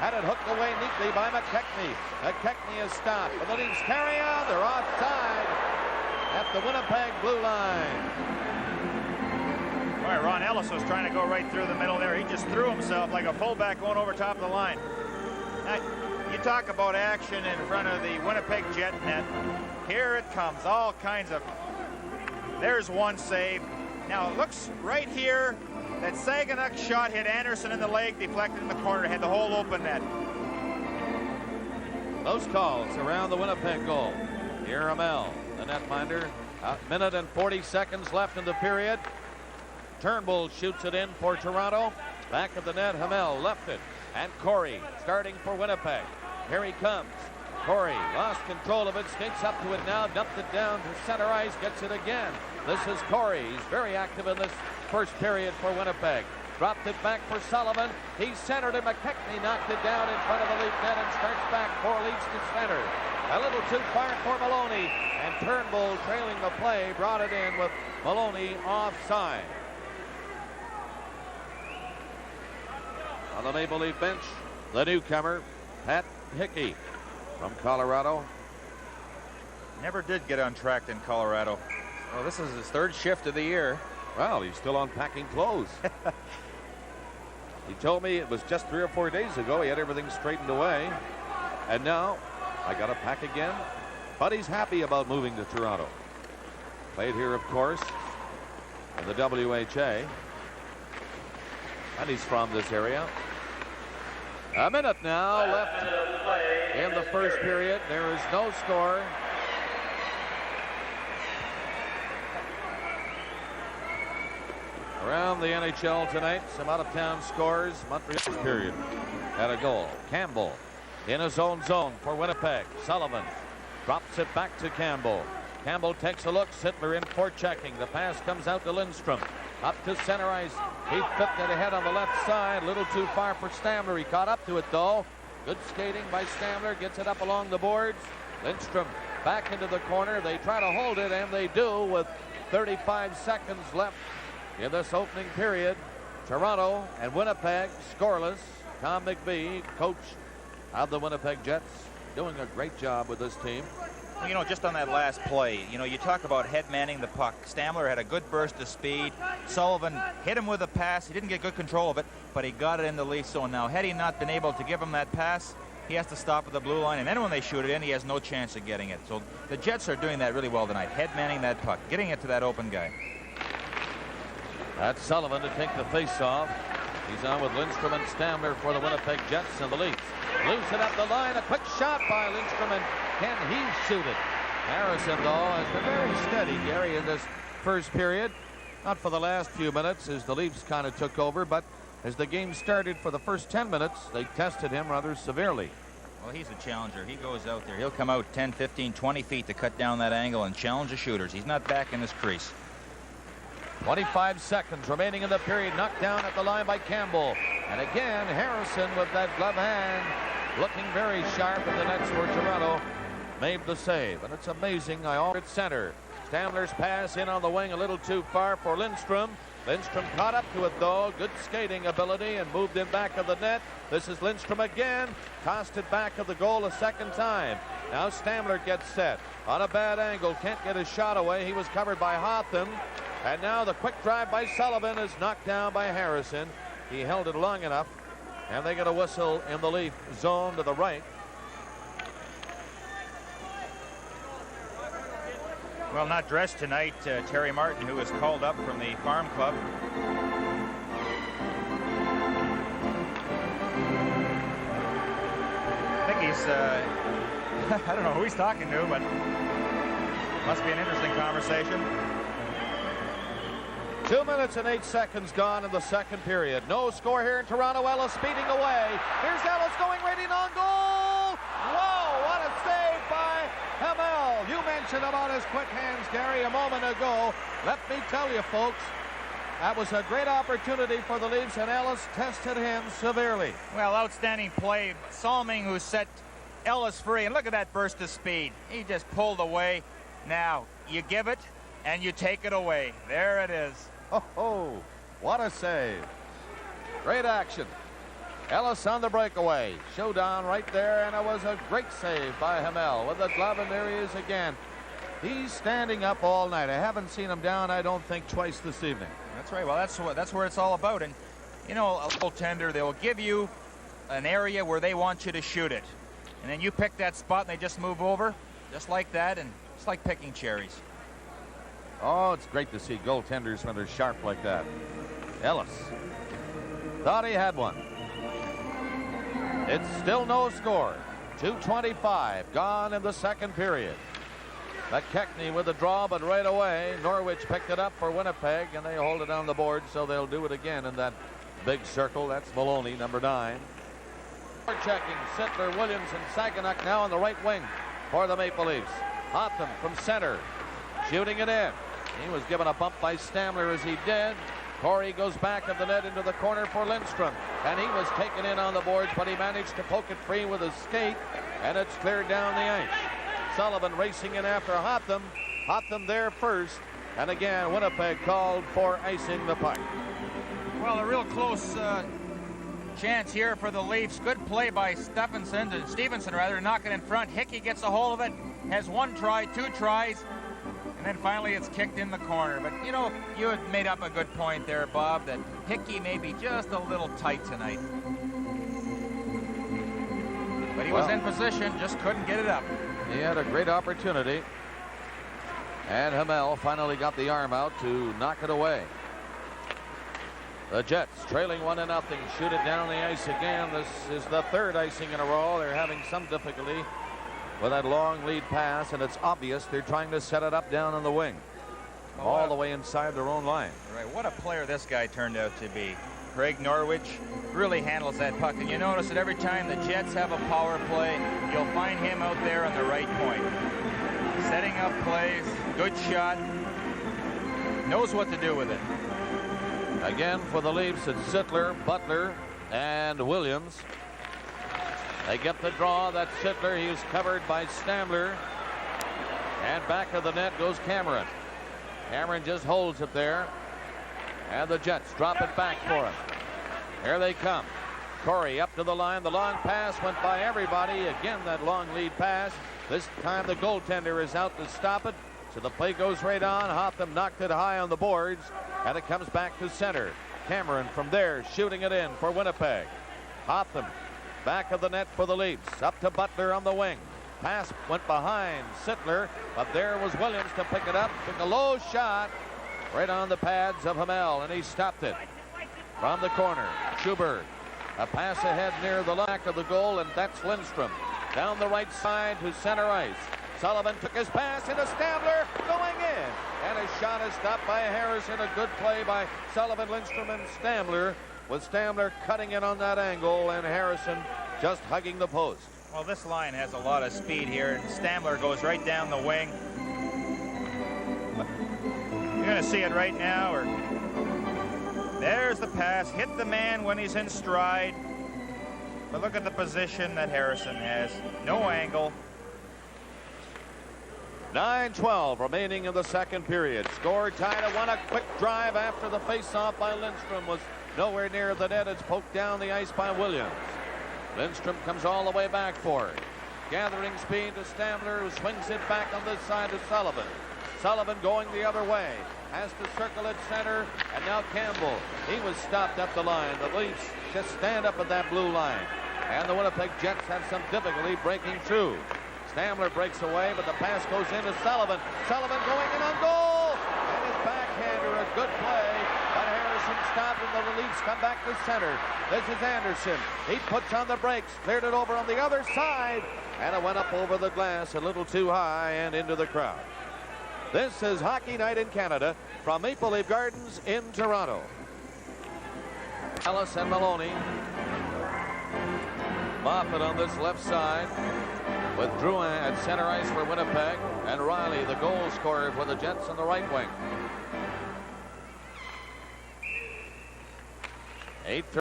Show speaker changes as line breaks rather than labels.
Had it hooked away neatly by McKechnie. McKechnie is stopped. But the Leafs carry on. They're offside at the Winnipeg blue line.
All right, Ron Ellis was trying to go right through the middle there. He just threw himself like a fullback going over top of the line. Now, you talk about action in front of the Winnipeg Jet net. Here it comes. All kinds of... There's one save. Now, it looks right here that Saganuk shot hit Anderson in the leg, deflected in the corner, had the hole open net.
Those calls around the Winnipeg goal. Here Hamel, the netminder. A minute and 40 seconds left in the period. Turnbull shoots it in for Toronto. Back of the net, Hamel left it. And Corey starting for Winnipeg. Here he comes. Corey lost control of it, skates up to it now, dumped it down to center ice, gets it again. This is Corey. He's very active in this first period for Winnipeg. Dropped it back for Sullivan. He centered it. McKechnie knocked it down in front of the Leaf net and starts back for Leafs to center. A little too far for Maloney. And Turnbull trailing the play brought it in with Maloney offside. On the Maple Leaf bench, the newcomer, Pat Hickey from Colorado.
Never did get untracked in Colorado.
Well, this is his third shift of the year.
Well, he's still unpacking clothes. He told me it was just 3 or 4 days ago he had everything straightened away. And now, I got to pack again. But he's happy about moving to Toronto. Played here, of course, in the WHA. And he's from this area. A minute now left in the first period. There is no score. Around the NHL tonight, some out-of-town scores. Montreal's period had a goal. Campbell in his own zone for Winnipeg. Sullivan drops it back to Campbell. Campbell takes a look. Sittler in for checking. The pass comes out to Lindstrom. Up to center ice. He flipped it ahead on the left side. A little too far for Stamler. He caught up to it, though. Good skating by Stamler. Gets it up along the boards. Lindstrom back into the corner. They try to hold it, and they do with 35 seconds left in this opening period. Toronto and Winnipeg scoreless. Tom McVie, coach of the Winnipeg Jets, doing a great job with this team.
Well, you know, just on that last play, you know, you talk about head manning the puck. Stamler had a good burst of speed. Sullivan hit him with a pass. He didn't get good control of it, but he got it in the Leaf zone. Now, had he not been able to give him that pass, he has to stop at the blue line, and then when they shoot it in, he has no chance of getting it. So the Jets are doing that really well tonight, head manning that puck, getting it to that open guy.
That's Sullivan to take the face-off. He's on with Lindstrom and Stamler for the Winnipeg Jets and the Leafs. Loose it up the line. A quick shot by Lindstrom, and can he shoot it? Harrison, though, has been very steady, Gary, in this first period. Not for the last few minutes as the Leafs kind of took over, but as the game started for the first 10 minutes, they tested him rather severely.
Well, he's a challenger. He goes out there. He'll come out 10, 15, 20 feet to cut down that angle and challenge the shooters. He's not back in his crease.
25 seconds remaining in the period. Knocked down at the line by Campbell. And again, Harrison with that glove hand looking very sharp in the nets for Toronto. Made the save. And it's amazing. At center. Stamler's pass in on the wing a little too far for Lindstrom. Lindstrom caught up to it, though. Good skating ability and moved in back of the net. This is Lindstrom again. Tossed it back of the goal a second time. Now Stamler gets set. On a bad angle. Can't get his shot away. He was covered by Hotham. And now the quick drive by Sullivan is knocked down by Harrison. He held it long enough. And they get a whistle in the Leaf zone to the right.
Well, not dressed tonight, Terry Martin, who was called up from the farm club. I think he's, I don't know who he's talking to, but must be an interesting conversation.
2 minutes and 8 seconds gone in the second period. No score here in Toronto. Ellis speeding away. Here's Ellis going right in on goal. Whoa, what a save by Hamel. You mentioned about his quick hands, Gary, a moment ago. Let me tell you, folks, that was a great opportunity for the Leafs, and Ellis tested him severely.
Well, outstanding play. Salming, who set Ellis free. And look at that burst of speed. He just pulled away. Now, you give it, and you take it away. There it is.
Oh, what a save. Great action. Ellis on the breakaway. Showdown right there, and it was a great save by Hamel with the glove, and there he is again. He's standing up all night. I haven't seen him down, I don't think, twice this evening.
That's right. Well, that's where it's all about. And, you know, a goaltender, they'll give you an area where they want you to shoot it. And then you pick that spot, and they just move over, just like that, and it's like picking cherries.
Oh, it's great to see goaltenders when they're sharp like that. Ellis thought he had one. It's still no score. 2:25 gone in the second period. McKechnie with the draw, but right away Norwich picked it up for Winnipeg, and they hold it on the board, so they'll do it again in that big circle. That's Maloney, number 9. Checking Sittler, Williams, and Saganuk now on the right wing for the Maple Leafs. Hotham from center, shooting it in. He was given a bump by Stamler as he did. Corey goes back of the net into the corner for Lindstrom, and he was taken in on the boards, but he managed to poke it free with his skate, and it's cleared down the ice. Sullivan racing in after Hotham. Hotham there first, and again Winnipeg called for icing the puck.
Well, a real close chance here for the Leafs. Good play by Stevenson, knocking in front. Hickey gets a hold of it, has 1 try, 2 tries, and then finally it's kicked in the corner. But, you know, you had made up a good point there, Bob, that Hickey may be just a little tight tonight. But he was in position, just couldn't get it up.
He had a great opportunity, and Hamel finally got the arm out to knock it away. The Jets trailing 1-0. Shoot it down the ice again. This is the 3rd icing in a row. They're having some difficulty with that long lead pass, and it's obvious they're trying to set it up down on the wing, all the way inside their own line.
Right, what a player this guy turned out to be. Craig Norwich really handles that puck, and you notice that every time the Jets have a power play, you'll find him out there on the right point, setting up plays. Good shot, knows what to do with it.
Again for the Leafs, it's Sittler, Butler, and Williams. They get the draw. That's Sittler. He is covered by Stamler, and back of the net goes Cameron. Cameron just holds it there, and the Jets drop it back for him. Here they come. Corey up to the line. The long pass went by everybody. Again, that long lead pass. This time the goaltender is out to stop it, so the play goes right on. Hotham knocked it high on the boards, and it comes back to center. Cameron from there shooting it in for Winnipeg. Hotham back of the net for the Leafs. Up to Butler on the wing. Pass went behind Sittler, but there was Williams to pick it up. Took a low shot right on the pads of Hamel, and he stopped it from the corner. Schubert, a pass ahead near the back of the goal, and that's Lindstrom. Down the right side to center ice. Sullivan took his pass into Stamler, going in, and his shot is stopped by Harrison. A good play by Sullivan, Lindstrom, and Stamler, with Stamler cutting in on that angle and Harrison just hugging the post.
Well, this line has a lot of speed here, and Stamler goes right down the wing. You're going to see it right now. There's the pass. Hit the man when he's in stride. But look at the position that Harrison has. No angle.
9:12 remaining in the second period. Score tied at 1. A quick drive after the face-off by Lindstrom was nowhere near the net. It's poked down the ice by Williams. Lindstrom comes all the way back for it. Gathering speed to Stamler, who swings it back on this side to Sullivan. Sullivan going the other way. Has to circle at center, and now Campbell. He was stopped up the line. The Leafs just stand up at that blue line, and the Winnipeg Jets have some difficulty breaking through. Stamler breaks away, but the pass goes into Sullivan. Sullivan going in on goal, and his backhander, a good play. But Harrison stopped, and the Leafs come back to center. This is Anderson. He puts on the brakes, cleared it over on the other side, and it went up over the glass a little too high and into the crowd. This is Hockey Night in Canada from Maple Leaf Gardens in Toronto. Ellis and Maloney. Moffat on this left side, with Drouin at center ice for Winnipeg, and Riley, the goal scorer for the Jets, on the right wing. 8:30.